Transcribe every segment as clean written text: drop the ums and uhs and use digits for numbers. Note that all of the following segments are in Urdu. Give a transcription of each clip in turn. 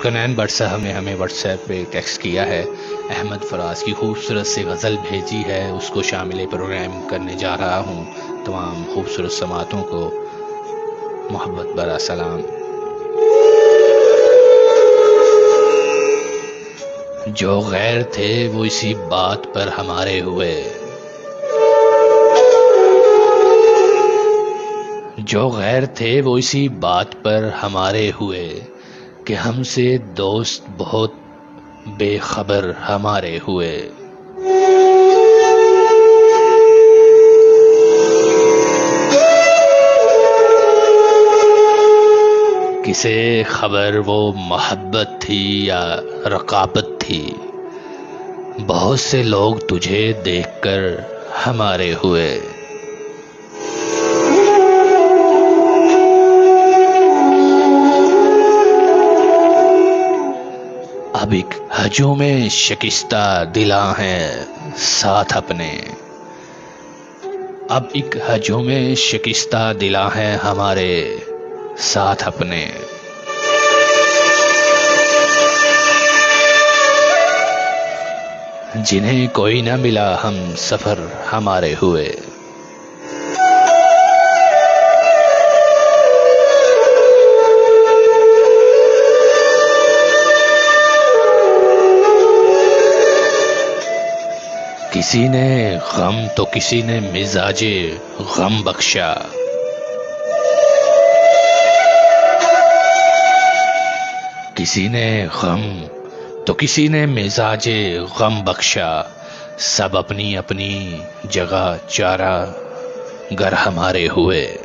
ذوالقرنین بٹ صاحب نے ہمیں واٹس ایپ پہ ٹیکسٹ کیا ہے، احمد فراز کی خوبصورت سی غزل بھیجی ہے، اس کو شامل پروگرام کرنے جا رہا ہوں۔ تمام خوبصورت سماعتوں کو محبت برا سلام۔ جو غیر تھے وہ اسی بات پر ہمارے ہوئے، جو غیر تھے وہ اسی بات پر ہمارے ہوئے کہ ہم سے دوست بہت بے خبر ہمارے ہوئے۔ کسے خبر وہ محبت تھی یا رقابت تھی، بہت سے لوگ تجھے دیکھ کر ہمارے ہوئے۔ اب ایک ہجوم میں شکستہ دلاں ہیں ساتھ اپنے، اب ایک ہجوم میں شکستہ دلاں ہیں ہمارے ساتھ اپنے۔ جنہیں کوئی نہ ملا ہم سفر ہمارے ہوئے۔ کسی نے غم تو کسی نے مزاج غم بخشا، کسی نے غم تو کسی نے مزاج غم بخشا، سب اپنی اپنی جگہ چارہ گر ہمارے ہوئے۔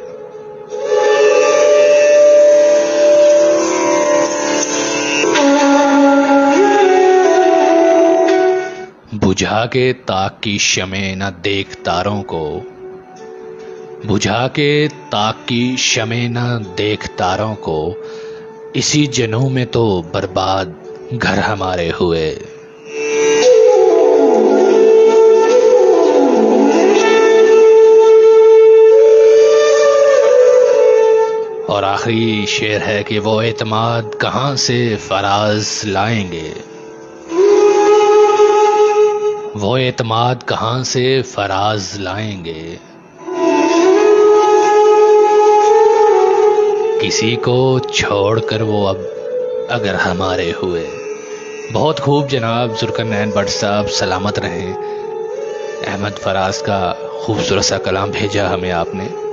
بجھا کے طاق کی شمع نہ دیکھ تاروں کو، بجھا کے طاق کی شمع نہ دیکھ تاروں کو، اسی جنوں میں تو برباد گھر ہمارے ہوئے۔ اور آخری شعر ہے کہ وہ اعتماد کہاں سے فراز لائیں گے، وہ اعتماد کہاں سے فراز لائیں گے، کسی کو چھوڑ کر وہ اب اگر ہمارے ہوئے۔ بہت خوب جناب ذوالقرنین بٹ صاحب، سلامت رہیں۔ احمد فراز کا خوبصورت سا کلام بھیجا ہمیں آپ نے۔